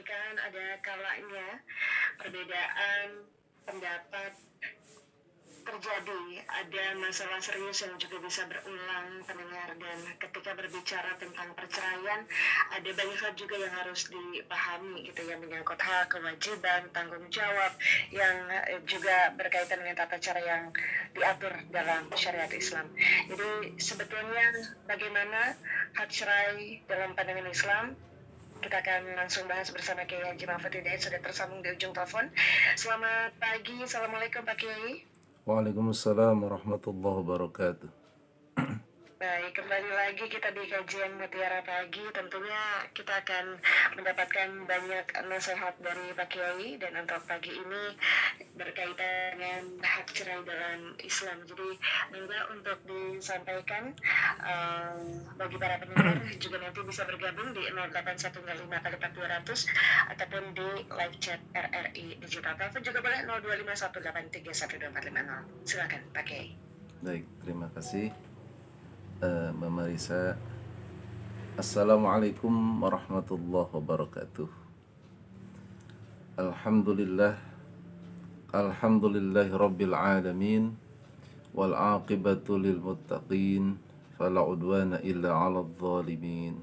kan ada kalanya perbedaan pendapat terjadi, ada masalah serius yang juga bisa berulang pendengar, dan ketika berbicara tentang perceraian ada banyak hal juga yang harus dipahami gitu ya, menyangkut hak, kewajiban, tanggung jawab yang juga berkaitan dengan tata cara yang diatur dalam syariat Islam. Jadi sebetulnya bagaimana hak cerai dalam pandangan Islam? Kita akan langsung bahas bersama Kiai Haji Mahfud Hidayat, sudah tersambung di ujung telepon. Selamat pagi, Assalamualaikum Pak Kiai. Waalaikumsalam warahmatullahi wabarakatuh. Baik, kembali lagi kita di kajian Mutiara Pagi. Tentunya kita akan mendapatkan banyak nasihat dari Pak Kiai, dan untuk pagi ini berkaitan dengan hak cerai dalam Islam. Jadi monggo untuk disampaikan bagi para pendengar juga nanti bisa bergabung di 0815 kali 4200 ataupun di live chat RRI Digital. Telepon juga boleh 0251831250. Silakan Pak Kiai. Baik, terima kasih Mbak Marisa. Assalamualaikum warahmatullahi wabarakatuh. Alhamdulillahi rabbil alamin, wal aqibatu lil muttaqin, fala udwana illa 'alal zalimin.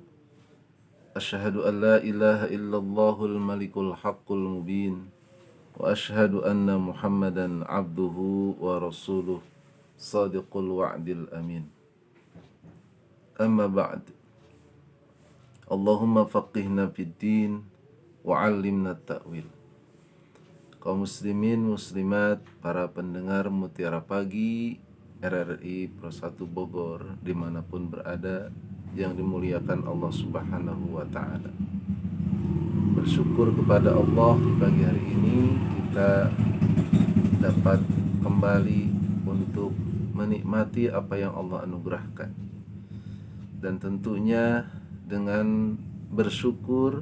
Asyhadu an la ilaha illallahul malikul haqqul mubin, wa asyhadu anna Muhammadan abduhu wa rasuluh sadiqul wa'dil amin. Amma ba'd. Allahumma faqihna fid din wa 'allimna ta'wil. Kaum muslimin muslimat, para pendengar Mutiara Pagi RRI Pro 1 Bogor dimanapun berada, yang dimuliakan Allah Subhanahu wa ta'ala. Bersyukur kepada Allah, di pagi hari ini kita dapat kembali untuk menikmati apa yang Allah anugerahkan. Dan tentunya dengan bersyukur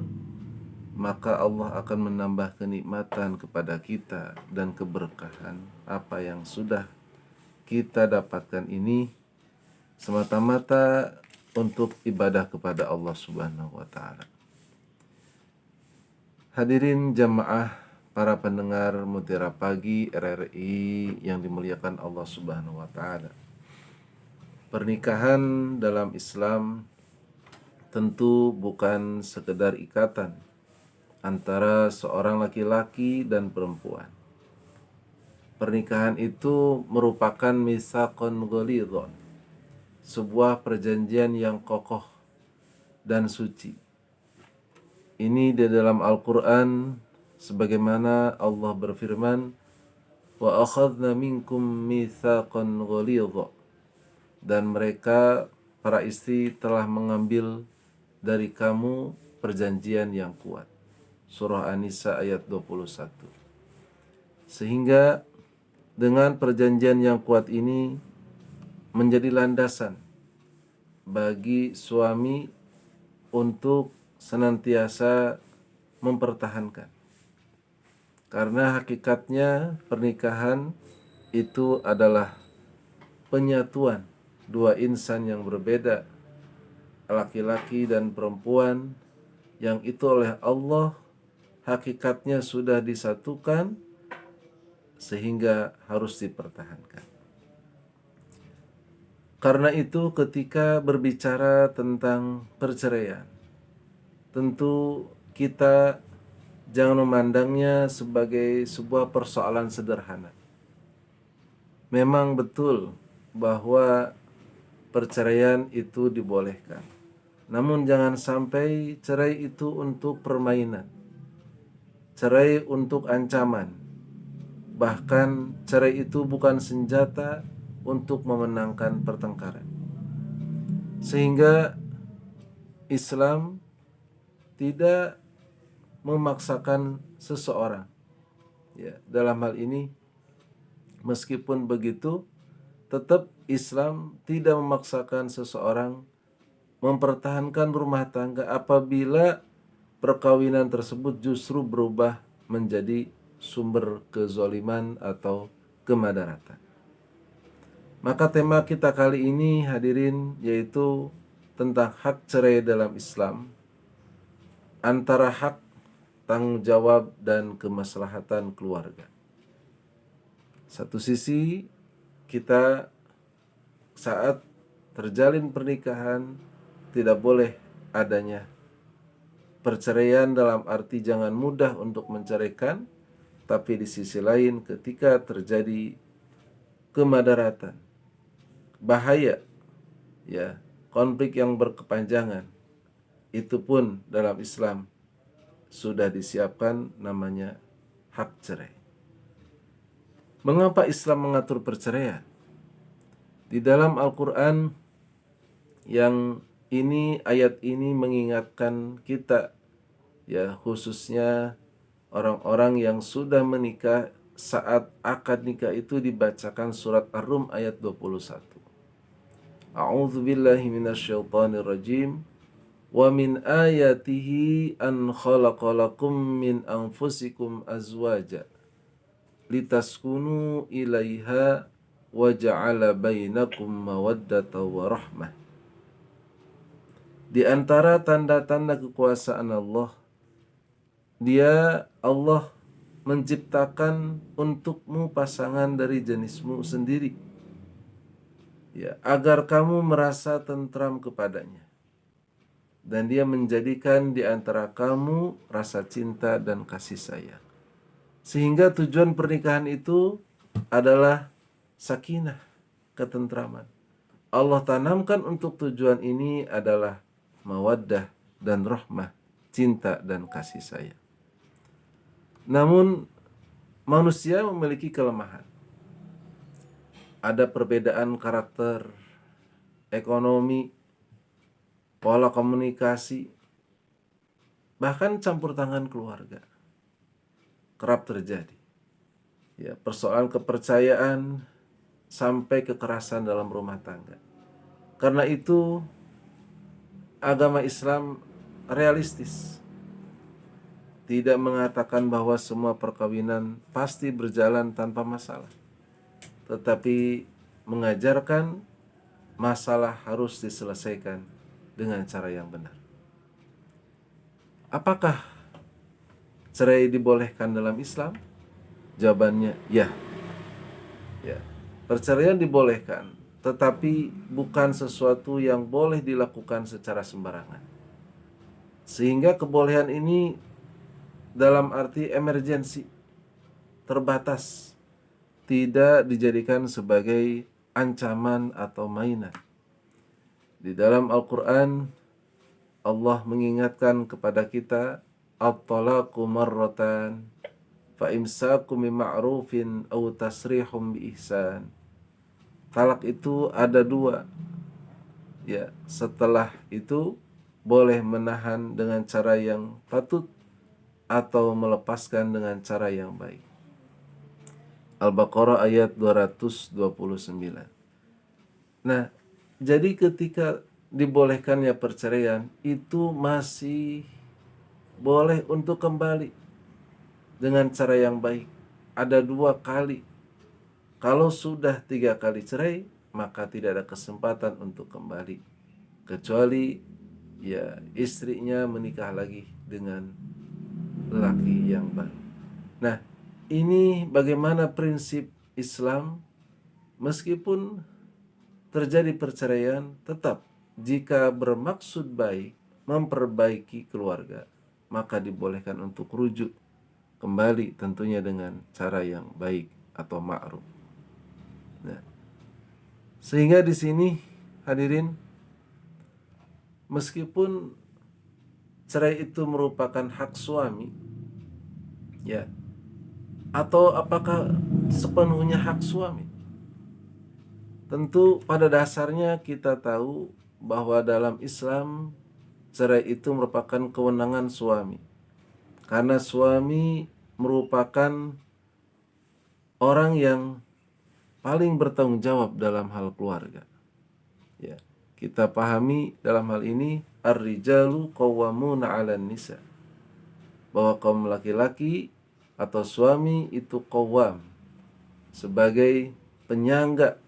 maka Allah akan menambah kenikmatan kepada kita dan keberkahan. Apa yang sudah kita dapatkan ini semata-mata untuk ibadah kepada Allah Subhanahu wa ta'ala. Hadirin jamaah, para pendengar Mutiara Pagi RRI yang dimuliakan Allah Subhanahu wa ta'ala. Pernikahan dalam Islam tentu bukan sekedar ikatan antara seorang laki-laki dan perempuan. Pernikahan itu merupakan mitsaqun ghalidhun, sebuah perjanjian yang kokoh dan suci. Ini di dalam Al-Quran, sebagaimana Allah berfirman, wa akhadna minkum mitsaqan ghalidha, dan mereka, para istri, telah mengambil dari kamu perjanjian yang kuat. Surah An-Nisa ayat 21. Sehingga dengan perjanjian yang kuat ini menjadi landasan bagi suami untuk senantiasa mempertahankan. Karena hakikatnya pernikahan itu adalah penyatuan dua insan yang berbeda, laki-laki dan perempuan, yang itu oleh Allah hakikatnya sudah disatukan sehingga harus dipertahankan. Karena itu ketika berbicara tentang perceraian, tentu kita jangan memandangnya sebagai sebuah persoalan sederhana. Memang betul bahwa perceraian itu dibolehkan. Namun jangan sampai cerai itu untuk permainan, cerai untuk ancaman. Bahkan cerai itu bukan senjata untuk memenangkan pertengkaran. Sehingga Islam tidak memaksakan seseorang. Ya, dalam hal ini meskipun begitu, tetap Islam tidak memaksakan seseorang mempertahankan rumah tangga apabila perkawinan tersebut justru berubah menjadi sumber kezaliman atau kemadaratan. Maka tema kita kali ini, hadirin, yaitu tentang hak cerai dalam Islam. Antara hak tanggung jawab dan kemaslahatan keluarga. Satu sisi kita saat terjalin pernikahan tidak boleh adanya perceraian, dalam arti jangan mudah untuk menceraikan, tapi di sisi lain ketika terjadi kemadaratan, bahaya, ya, konflik yang berkepanjangan, itu pun dalam Islam sudah disiapkan, namanya hak cerai. Mengapa Islam mengatur perceraian? Di dalam Al-Quran yang ini, ayat ini mengingatkan kita, ya, khususnya orang-orang yang sudah menikah, saat akad nikah itu dibacakan surat Ar-Rum ayat 21. A'udzu billahi minasyaitonir rajim. Wa min ayatihi an khalaqalakum min anfusikum azwaja litaskunu ilaiha wa ja'ala bainakum mawaddatan wa rahmah. Di antara tanda-tanda kekuasaan Allah, Allah menciptakan untukmu pasangan dari jenismu sendiri, ya, agar kamu merasa tentram kepadanya. Dan Dia menjadikan di antara kamu rasa cinta dan kasih sayang. Sehingga tujuan pernikahan itu adalah sakinah, ketentraman. Allah tanamkan untuk tujuan ini adalah mawaddah dan rahmah, cinta dan kasih sayang. Namun manusia memiliki kelemahan. Ada perbedaan karakter, ekonomi, pola komunikasi, bahkan campur tangan keluarga kerap terjadi. Ya, persoalan kepercayaan sampai kekerasan dalam rumah tangga. Karena itu agama Islam realistis. Tidak mengatakan bahwa semua perkawinan pasti berjalan tanpa masalah, tetapi mengajarkan masalah harus diselesaikan dengan cara yang benar. Apakah cerai dibolehkan dalam Islam? Jawabannya ya. Ya. Perceraian dibolehkan, tetapi bukan sesuatu yang boleh dilakukan secara sembarangan. Sehingga kebolehan ini dalam arti emergensi, terbatas, tidak dijadikan sebagai ancaman atau mainan. Di dalam Al-Quran, Allah mengingatkan kepada kita, at-talaqu marratan, fa imsakum bima'rufin aw tasrihum bi ihsan. Talak itu ada dua. Ya, setelah itu boleh menahan dengan cara yang patut atau melepaskan dengan cara yang baik. Al-Baqarah ayat 229. Nah, jadi ketika dibolehkannya perceraian, itu masih boleh untuk kembali dengan cara yang baik. Ada 2 kali. Kalau sudah 3 kali cerai, maka tidak ada kesempatan untuk kembali. Kecuali ya istrinya menikah lagi dengan lelaki yang baru. Nah, ini bagaimana prinsip Islam, meskipun terjadi perceraian, tetap jika bermaksud baik, memperbaiki keluarga, maka dibolehkan untuk rujuk kembali, tentunya dengan cara yang baik atau ma'ruf. Nah, sehingga di sini hadirin, meskipun cerai itu merupakan hak suami, ya, atau apakah sepenuhnya hak suami? Tentu pada dasarnya kita tahu bahwa dalam Islam cerai itu merupakan kewenangan suami. Karena suami merupakan orang yang paling bertanggung jawab dalam hal keluarga. Ya, kita pahami dalam hal ini ar-rijalu qawwamuna 'alan nisa. Bahwa kaum laki-laki atau suami itu qawwam, sebagai penyangga,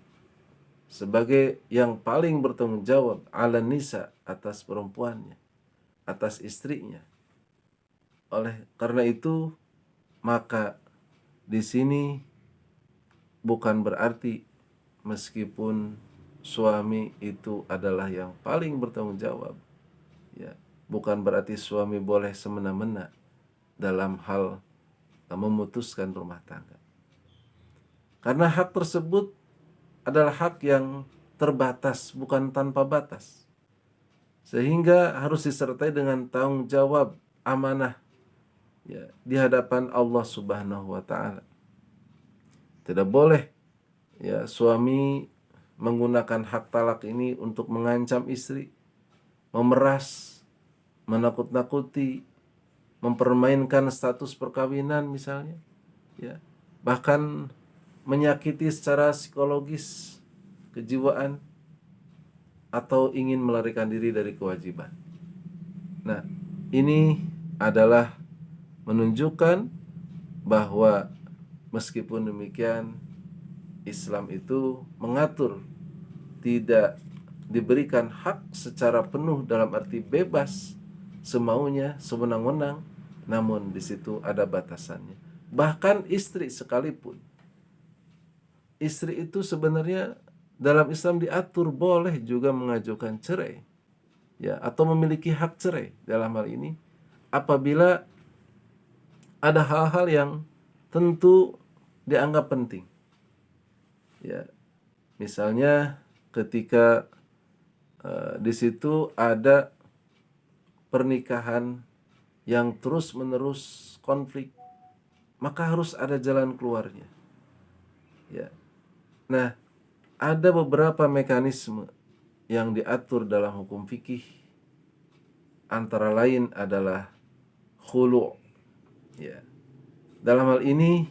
sebagai yang paling bertanggung jawab 'alan nisa, atas perempuannya, atas istrinya. Oleh karena itu, maka di sini bukan berarti meskipun suami itu adalah yang paling bertanggung jawab, ya, bukan berarti suami boleh semena-mena dalam hal memutuskan rumah tangga. Karena hak tersebut adalah hak yang terbatas, bukan tanpa batas. Sehingga harus disertai dengan tanggung jawab amanah, ya, di hadapan Allah Subhanahu wa taala. Tidak boleh, ya, suami menggunakan hak talak ini untuk mengancam istri, memeras, menakut-nakuti, mempermainkan status perkawinan misalnya, ya. Bahkan menyakiti secara psikologis, kejiwaan, atau ingin melarikan diri dari kewajiban. Nah, ini adalah menunjukkan bahwa meskipun demikian, Islam itu mengatur, tidak diberikan hak secara penuh dalam arti bebas, semaunya, sewenang-wenang, namun di situ ada batasannya. Bahkan istri sekalipun, istri itu sebenarnya dalam Islam diatur boleh juga mengajukan cerai, ya, atau memiliki hak cerai dalam hal ini apabila ada hal-hal yang tentu dianggap penting, ya. Misalnya ketika di situ ada pernikahan yang terus-menerus konflik, maka harus ada jalan keluarnya, ya. Nah, ada beberapa mekanisme yang diatur dalam hukum fikih, antara lain adalah khulu', ya. Dalam hal ini,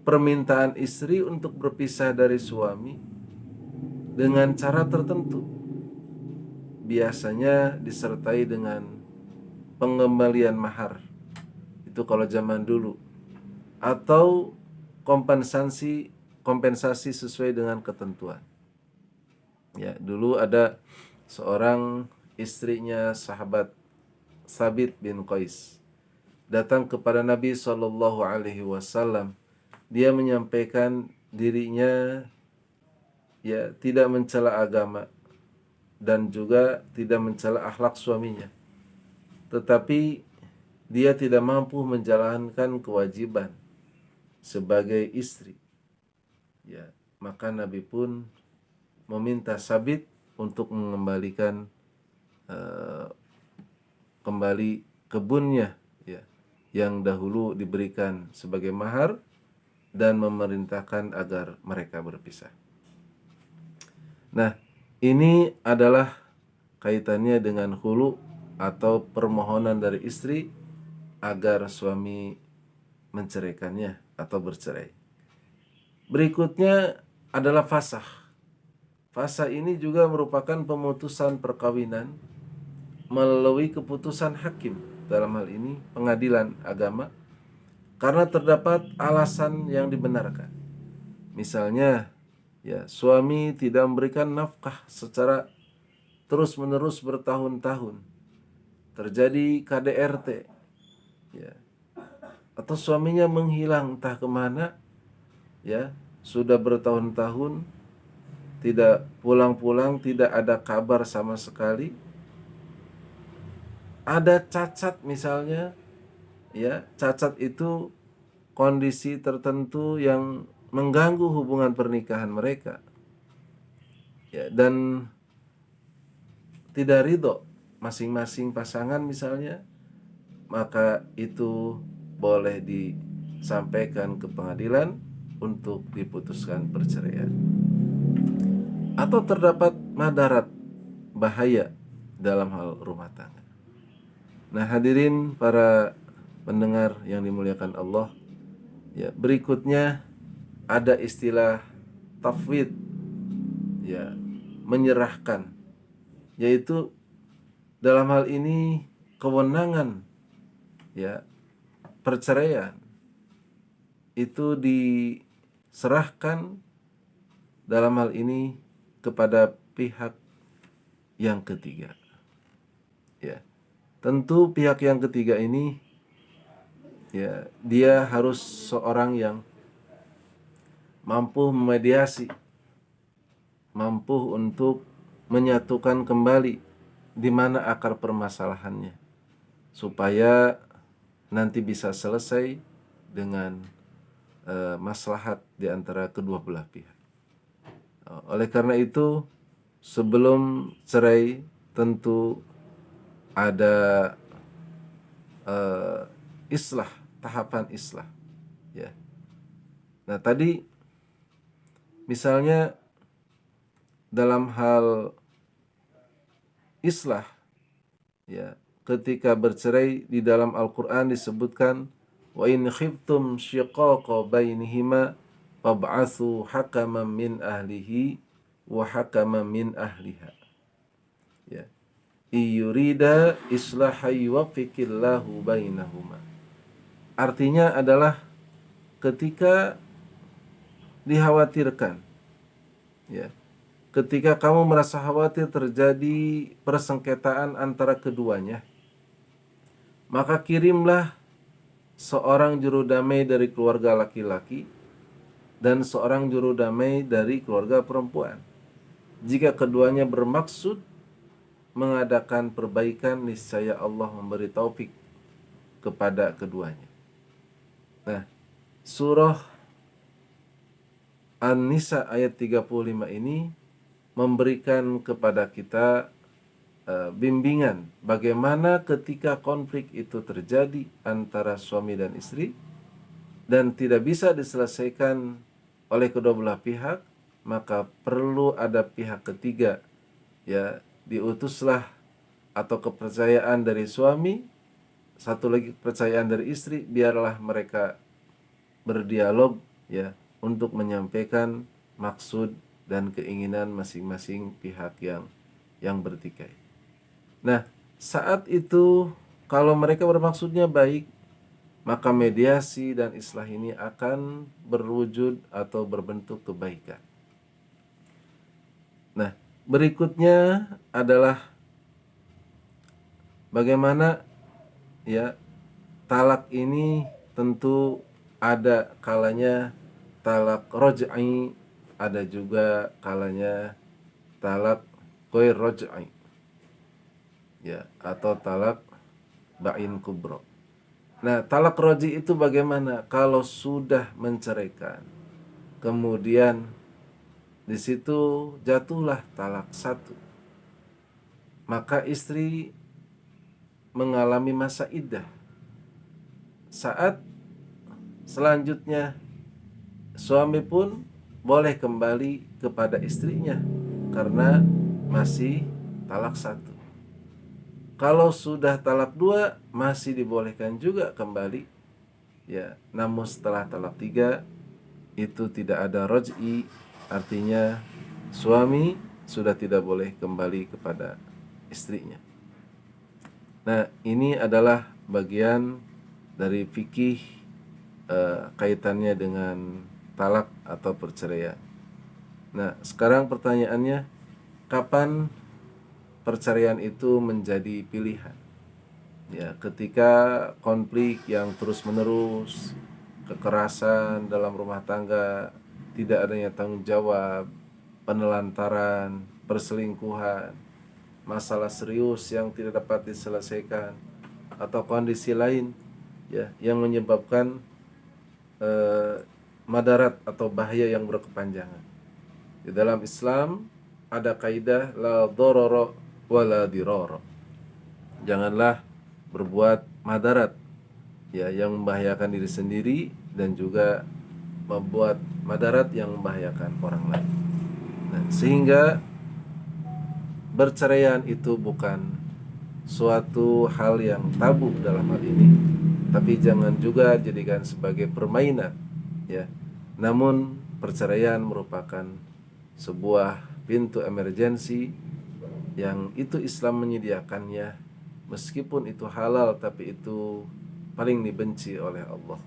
permintaan istri untuk berpisah dari suami dengan cara tertentu, biasanya disertai dengan pengembalian mahar. Itu kalau zaman dulu. Atau kompensasi sesuai dengan ketentuan. Ya, dulu ada seorang istrinya sahabat Sabit bin Qais datang kepada Nabi Shallallahu Alaihi Wasallam. Dia menyampaikan dirinya, ya, tidak mencela agama dan juga tidak mencela akhlak suaminya, tetapi dia tidak mampu menjalankan kewajiban sebagai istri, ya. Maka Nabi pun meminta Sabit untuk mengembalikan kembali kebunnya, ya, yang dahulu diberikan sebagai mahar, dan memerintahkan agar mereka berpisah. Nah, ini adalah kaitannya dengan khulu atau permohonan dari istri agar suami menceraikannya atau bercerai. Berikutnya adalah fasakh. Fasakh ini juga merupakan pemutusan perkawinan melalui keputusan hakim, dalam hal ini pengadilan agama, karena terdapat alasan yang dibenarkan. Misalnya, ya, suami tidak memberikan nafkah secara terus-menerus bertahun-tahun, terjadi KDRT, ya, atau suaminya menghilang entah kemana, ya, sudah bertahun-tahun tidak pulang-pulang, tidak ada kabar sama sekali. Ada cacat misalnya, ya, cacat itu kondisi tertentu yang mengganggu hubungan pernikahan mereka, ya, dan tidak ridho masing-masing pasangan misalnya, maka itu boleh disampaikan ke pengadilan untuk diputuskan perceraian. Atau terdapat madarat, bahaya dalam hal rumah tangga. Nah, hadirin para pendengar yang dimuliakan Allah, ya, berikutnya ada istilah tafwid, ya, menyerahkan, yaitu dalam hal ini kewenangan, ya, perceraian itu diserahkan dalam hal ini kepada pihak yang ketiga, ya. Tentu pihak yang ketiga ini ya, dia harus seorang yang mampu memediasi, mampu untuk menyatukan kembali di mana akar permasalahannya, supaya nanti bisa selesai dengan maslahat di antara kedua belah pihak. Oleh karena itu, sebelum cerai tentu ada islah, tahapan islah, ya. Nah, tadi misalnya dalam hal islah, ya, ketika bercerai di dalam Al-Qur'an disebutkan wa in khiftum syiqaqa bainihima fab'atsu hakaman min ahlihi wa hakaman min ahliha. Ya. Iyurida islahay yuwaffiqillahu bainahuma. Artinya adalah ketika dikhawatirkan, ya, ketika kamu merasa khawatir terjadi persengketaan antara keduanya, maka kirimlah seorang juru damai dari keluarga laki-laki dan seorang juru damai dari keluarga perempuan. Jika keduanya bermaksud mengadakan perbaikan, niscaya Allah memberi taufik kepada keduanya. Nah, surah An-Nisa ayat 35 ini memberikan kepada kita bimbingan bagaimana ketika konflik itu terjadi antara suami dan istri dan tidak bisa diselesaikan oleh kedua belah pihak, maka perlu ada pihak ketiga, ya, diutuslah atau kepercayaan dari suami, satu lagi kepercayaan dari istri, biarlah mereka berdialog, ya, untuk menyampaikan maksud dan keinginan masing-masing pihak yang bertikai. Nah, saat itu kalau mereka bermaksudnya baik, maka mediasi dan islah ini akan berwujud atau berbentuk kebaikan. Nah, berikutnya adalah bagaimana, ya, talak ini tentu ada kalanya talak roj'i, ada juga kalanya talak ghair roj'i, ya, atau talak ba'in kubro. Nah, talak roj'i itu bagaimana? Kalau sudah menceraikan, kemudian di situ jatuhlah talak satu, maka istri mengalami masa iddah. Saat selanjutnya suami pun boleh kembali kepada istrinya karena masih talak satu. Kalau sudah talak dua masih dibolehkan juga kembali, ya. Namun setelah talak tiga itu tidak ada roj'i, artinya suami sudah tidak boleh kembali kepada istrinya. Nah, ini adalah bagian dari fikih kaitannya dengan talak atau perceraian. Nah, sekarang pertanyaannya, kapan perceraian itu menjadi pilihan? Ya, ketika konflik yang terus-menerus, kekerasan dalam rumah tangga, tidak adanya tanggung jawab, penelantaran, perselingkuhan, masalah serius yang tidak dapat diselesaikan, atau kondisi lain, ya, yang menyebabkan madarat atau bahaya yang berkepanjangan. Di dalam Islam ada kaidah la dharara wa la dirara. Janganlah berbuat madarat, ya, yang membahayakan diri sendiri dan juga membuat madarat yang membahayakan orang lain. Nah, sehingga berceraian itu bukan suatu hal yang tabu dalam hal ini, tapi jangan juga jadikan sebagai permainan, ya. Namun perceraian merupakan sebuah pintu emergensi yang itu Islam menyediakannya, meskipun itu halal tapi itu paling dibenci oleh Allah.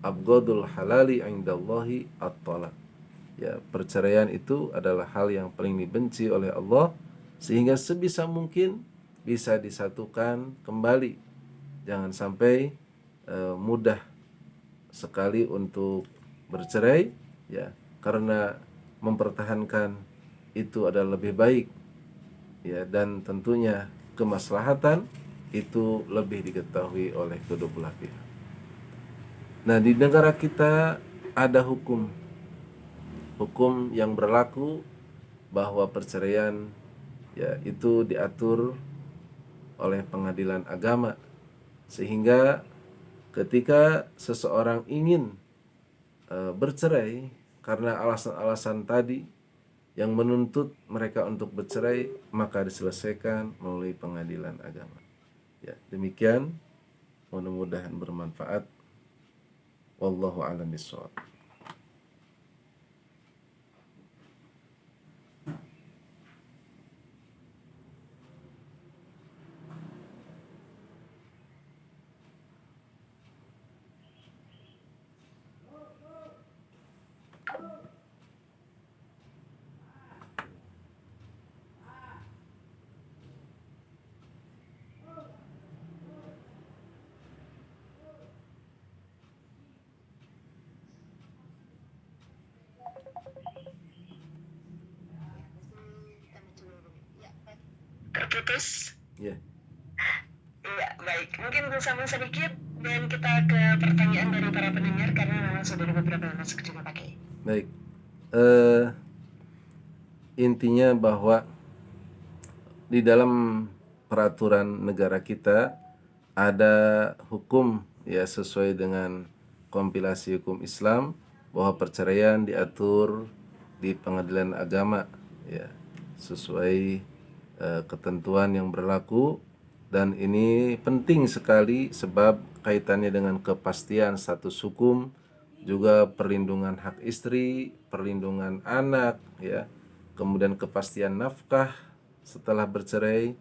Abghadul halali indallahi at-talaq. Ya, perceraian itu adalah hal yang paling dibenci oleh Allah, sehingga sebisa mungkin bisa disatukan kembali. Jangan sampai mudah sekali untuk bercerai, ya, karena mempertahankan itu adalah lebih baik, ya, dan tentunya kemaslahatan itu lebih diketahui oleh kedua belah pihak. Nah, di negara kita ada hukum yang berlaku bahwa perceraian, ya, itu diatur oleh pengadilan agama, sehingga ketika seseorang ingin bercerai karena alasan-alasan tadi yang menuntut mereka untuk bercerai, maka diselesaikan melalui pengadilan agama. Ya, demikian, mudah-mudahan bermanfaat. Wallahu a'lam bishawab. Terputus. Ya, Iya, baik. Mungkin bersama sedikit dan kita ke pertanyaan dari para pendengar karena memang sudah ada beberapa yang masuk juga pakai. baik. Intinya bahwa di dalam peraturan negara kita ada hukum, ya, sesuai dengan kompilasi hukum Islam, bahwa perceraian diatur di pengadilan agama, ya, sesuai ketentuan yang berlaku, dan ini penting sekali sebab kaitannya dengan kepastian status hukum, juga perlindungan hak istri, perlindungan anak, ya, kemudian kepastian nafkah setelah bercerai,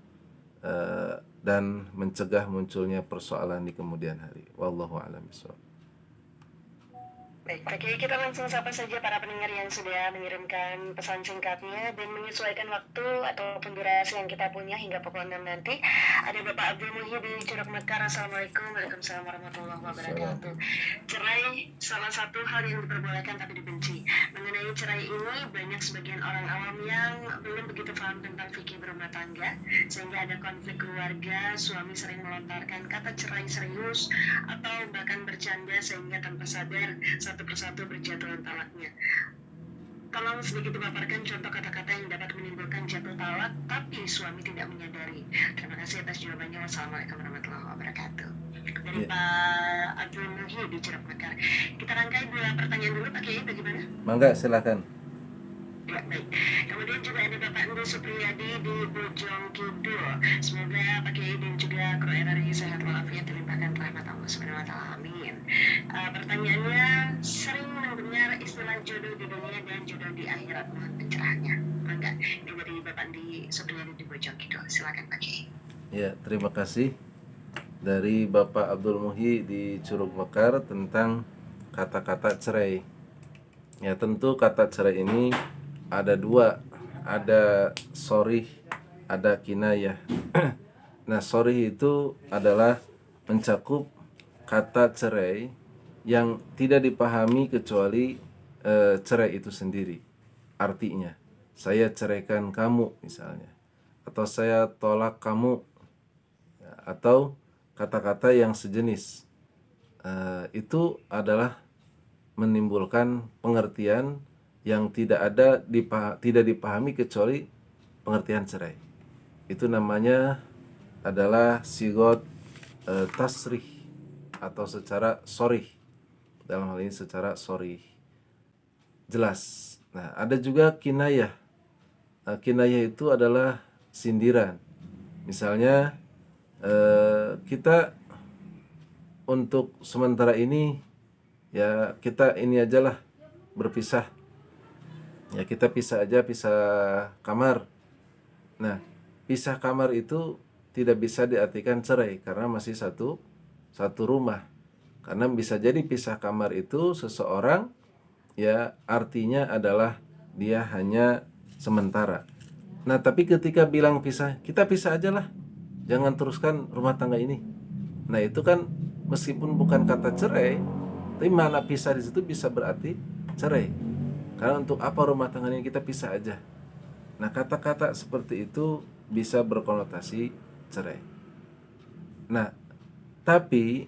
dan mencegah munculnya persoalan di kemudian hari. Wallahu a'lam bishawab. Baik, oke, kita langsung sapa saja para pendengar yang sudah mengirimkan pesan singkatnya dan menyesuaikan waktu ataupun durasi yang kita punya hingga pukul 6 nanti. Ada Bapak Abdul Muhyi di Curug Mekar. Assalamualaikum. Waalaikumsalam warahmatullahi wabarakatuh. Cerai salah satu hal yang diperbolehkan tapi dibenci. Mengenai cerai ini, banyak sebagian orang awam yang belum begitu paham tentang fikih berumah tangga, sehingga ada konflik keluarga, suami sering melontarkan kata cerai serius atau bahkan bercanda sehingga tanpa sadar satu persatu berjatuhan talaknya. Tolong sedikit dipaparkan contoh kata-kata yang dapat menimbulkan jatuh talak tapi suami tidak menyadari. Terima kasih atas jawabannya. Wassalamualaikum warahmatullahi wabarakatuh. Dari Ya. Pak Abdul Muhyi di Curug Mekar. Kita rangkai 2 pertanyaan dulu, Pak Kiai, bagaimana? Mangga, silakan. Ya, baik. Kemudian juga ada Bapak Andi Supriyadi di Bojong Kidul. Semoga Pak Kiai dan juga kru RRI sehat walafiat dilimpahkan rahmat Allah Subhanahu wa taala. Amin. Pertanyaannya, sering mendengar istilah jodoh di dunia dan jodoh di akhirat, mohon pencerahannya. Mangga, ini dari Bapak Andi Supriyadi di Bojong Kidul. Silakan Pak Kiai. Ya, terima kasih dari Bapak Abdul Muhyi di Curug Mekar tentang kata-kata cerai. Ya, tentu kata cerai ini ada 2, ada sorih, ada kinayah. Nah, sorih itu adalah mencakup kata cerai yang tidak dipahami kecuali cerai itu sendiri. Artinya, saya ceraikan kamu misalnya, atau saya tolak kamu, ya, atau kata-kata yang sejenis. Itu adalah menimbulkan pengertian yang tidak dipahami kecuali pengertian cerai. Itu namanya adalah sigot tasrih atau secara sorih. Dalam hal ini secara sorih, jelas. Nah, ada juga kinayah. Kinayah itu adalah sindiran. Misalnya kita untuk sementara ini, ya, kita ini ajalah berpisah. Ya, kita pisah aja, pisah kamar. Nah, pisah kamar itu tidak bisa diartikan cerai karena masih satu rumah. Karena bisa jadi pisah kamar itu seseorang, ya, artinya adalah dia hanya sementara. Nah, tapi ketika bilang pisah, kita pisah aja lah, jangan teruskan rumah tangga ini. Nah, itu kan meskipun bukan kata cerai, tapi makna pisah di situ bisa berarti cerai. Karena untuk apa rumah tangga ini, kita pisah aja. Nah, kata-kata seperti itu bisa berkonotasi cerai. Nah, tapi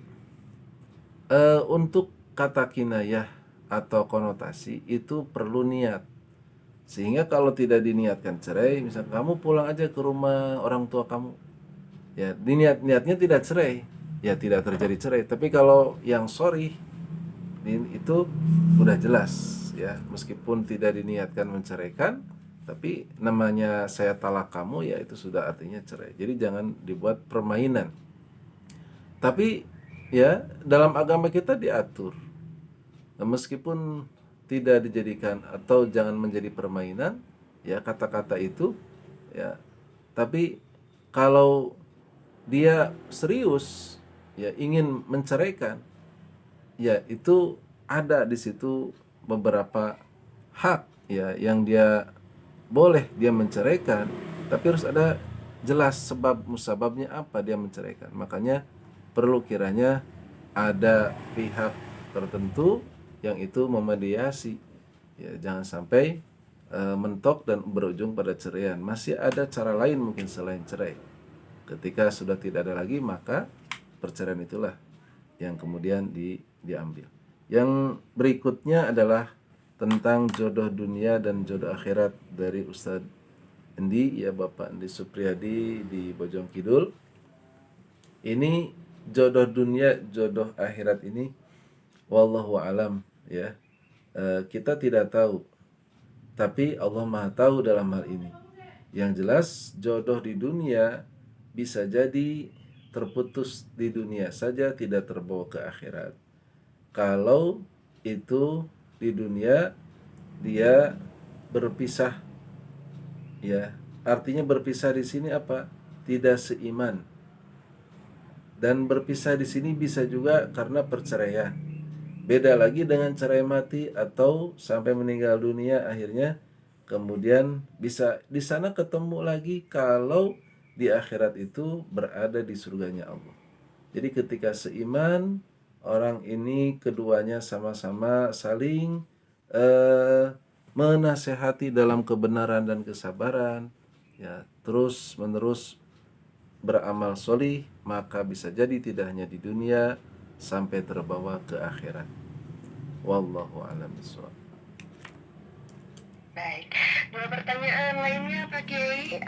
untuk kata kinayah atau konotasi itu perlu niat. Sehingga kalau tidak diniatkan cerai, misal kamu pulang aja ke rumah orang tua kamu, ya niatnya tidak cerai, ya tidak terjadi cerai. Tapi kalau yang sorry itu udah jelas, ya meskipun tidak diniatkan menceraikan, tapi namanya saya talak kamu, ya itu sudah artinya cerai. Jadi jangan dibuat permainan. Tapi ya dalam agama kita diatur, nah, meskipun tidak dijadikan atau jangan menjadi permainan, ya kata-kata itu, ya. Tapi kalau dia serius, ya ingin menceraikan, ya itu ada di situ beberapa hak, ya yang dia boleh dia menceraikan, tapi harus ada jelas sebab musababnya apa dia menceraikan. Makanya perlu kiranya ada pihak tertentu yang itu memediasi, ya jangan sampai mentok dan berujung pada ceraian. Masih ada cara lain mungkin selain cerai. Ketika sudah tidak ada lagi, maka perceraian itulah yang kemudian diambil. Yang berikutnya adalah tentang jodoh dunia dan jodoh akhirat dari Ustadz Endi, ya Bapak Endi Supriyadi di Bojong Kidul. Ini jodoh dunia, jodoh akhirat ini wallahu alam, ya. Kita tidak tahu, tapi Allah Maha tahu dalam hal ini. Yang jelas jodoh di dunia bisa jadi terputus di dunia saja, tidak terbawa ke akhirat. Kalau itu di dunia dia berpisah, ya artinya berpisah di sini apa? Tidak seiman. Dan berpisah di sini bisa juga karena perceraian. Beda lagi dengan cerai mati atau sampai meninggal dunia, akhirnya kemudian bisa di sana ketemu lagi kalau di akhirat itu berada di surganya Allah. Jadi ketika seiman, orang ini keduanya sama-sama saling menasehati dalam kebenaran dan kesabaran, ya terus menerus beramal solih, maka bisa jadi tidak hanya di dunia sampai terbawa ke akhirat. Wallahu a'lam bishawab. Baik, dua pertanyaan lainnya Pak Kiai,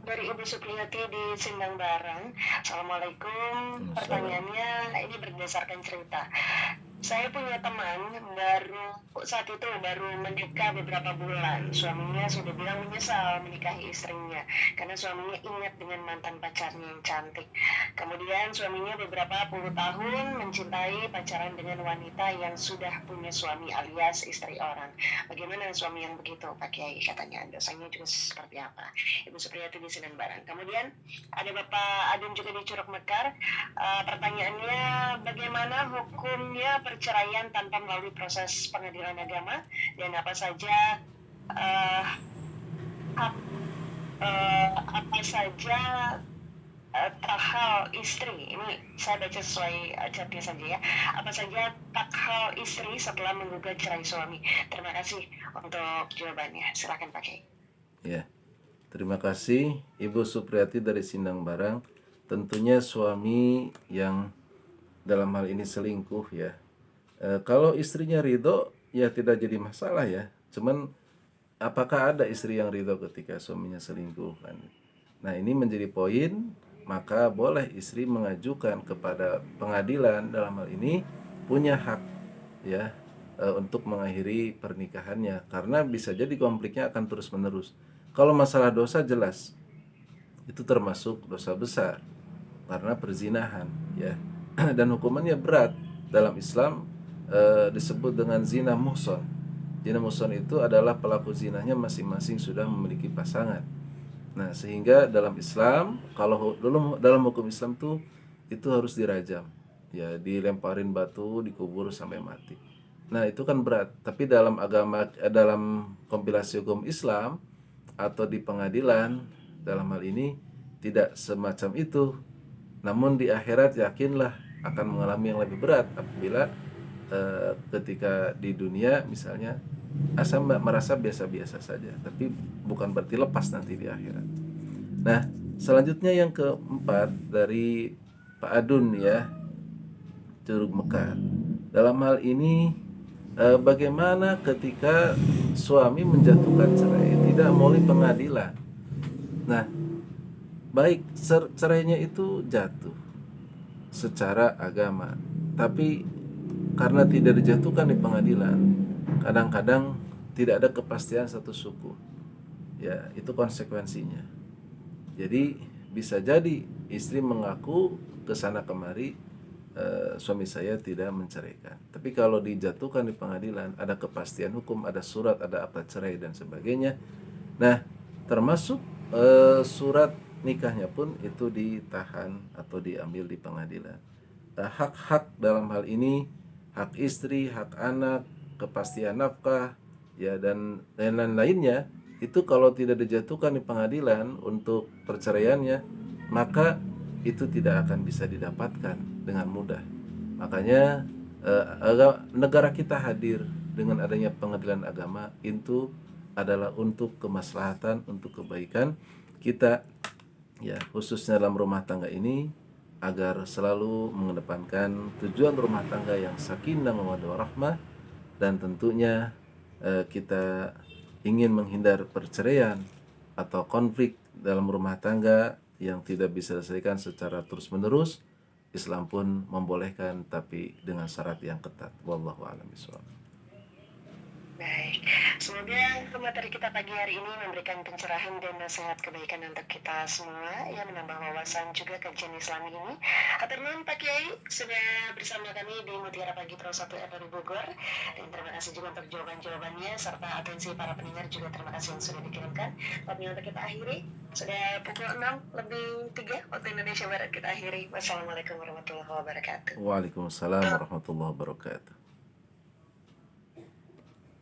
dari Ibu Supriyati di Sindang Barang. Assalamualaikum. Pertanyaannya ini berdasarkan cerita. Saya punya teman saat itu baru menikah beberapa bulan. Suaminya sudah bilang menyesal menikahi istrinya karena suaminya ingat dengan mantan pacarnya yang cantik. Kemudian suaminya beberapa puluh tahun mencintai pacaran dengan wanita yang sudah punya suami alias istri orang. Bagaimana suami yang begitu Pak Kiai, katanya dosanya juga seperti apa? Ibu Supriyati di Sindang Barang. Kemudian ada Bapak Adun juga di Curug Mekar. Pertanyaannya, bagaimana hukumnya perceraian tanpa melalui proses pengadilan agama, dan apa saja takhal istri, ini saya baca sesuai chatnya saja ya, apa saja takhal istri setelah menggugat cerai suami? Terima kasih untuk jawabannya, silakan Pak Kiai. Ya, terima kasih Ibu Supriyati dari Sindang Barang. Tentunya suami yang dalam hal ini selingkuh, ya. Kalau istrinya ridho, ya tidak jadi masalah, ya. Cuman apakah ada istri yang ridho ketika suaminya selingkuh, kan? Nah, ini menjadi poin. Maka boleh istri mengajukan kepada pengadilan, dalam hal ini punya hak, ya, untuk mengakhiri pernikahannya, karena bisa jadi konfliknya akan terus menerus. Kalau masalah dosa, jelas itu termasuk dosa besar karena perzinahan, ya. Dan hukumannya berat. Dalam Islam disebut dengan zina muhson. Zina muhson itu adalah pelaku zinanya masing-masing sudah memiliki pasangan. Nah, sehingga dalam Islam, kalau dalam hukum Islam tuh itu harus dirajam, ya, dilemparin batu, dikubur sampai mati. Nah, itu kan berat. Tapi dalam dalam kompilasi hukum Islam atau di pengadilan, dalam hal ini tidak semacam itu. Namun di akhirat yakinlah akan mengalami yang lebih berat apabila ketika di dunia misalnya asa merasa biasa-biasa saja, tapi bukan berarti lepas nanti di akhirat. Nah, selanjutnya yang keempat dari Pak Adun ya, Curug Mekar. Dalam hal ini bagaimana ketika suami menjatuhkan cerai, tidak melalui pengadilan. Nah, baik cerainya itu jatuh secara agama, tapi karena tidak dijatuhkan di pengadilan, kadang-kadang tidak ada kepastian satu suku. Ya, itu konsekuensinya. Jadi bisa jadi istri mengaku ke sana kemari, suami saya tidak menceraikan. Tapi kalau dijatuhkan di pengadilan, ada kepastian hukum, ada surat, ada akta cerai dan sebagainya. Nah, termasuk surat nikahnya pun itu ditahan atau diambil di pengadilan. Hak-hak dalam hal ini, hak istri, hak anak, kepastian nafkah, ya dan lain-lainnya, itu kalau tidak dijatuhkan di pengadilan untuk perceraiannya, maka itu tidak akan bisa didapatkan dengan mudah. Makanya negara kita hadir dengan adanya pengadilan agama itu adalah untuk kemaslahatan, untuk kebaikan kita, ya khususnya dalam rumah tangga ini, agar selalu mengedepankan tujuan rumah tangga yang sakinah mawaddah warahmah, dan tentunya kita ingin menghindar perceraian atau konflik dalam rumah tangga yang tidak bisa diselesaikan secara terus-menerus. Islam pun membolehkan, tapi dengan syarat yang ketat. Wallahu a'lam bishawab. Baik, semoga materi kita pagi hari ini memberikan pencerahan dan nasihat kebaikan untuk kita semua yang menambah wawasan juga kajian Islam ini. Atur nuhun Pak Kiai sudah bersama kami di Mutiara Pagi Pro 1 RRI Bogor, dan terima kasih juga untuk jawaban-jawabannya serta atensi para pendengar juga, terima kasih yang sudah dikirimkan. Waktunya untuk kita akhiri, sudah pukul 6:03 waktu Indonesia Barat, kita akhiri. Wassalamualaikum warahmatullahi wabarakatuh. Waalaikumsalam warahmatullahi wabarakatuh.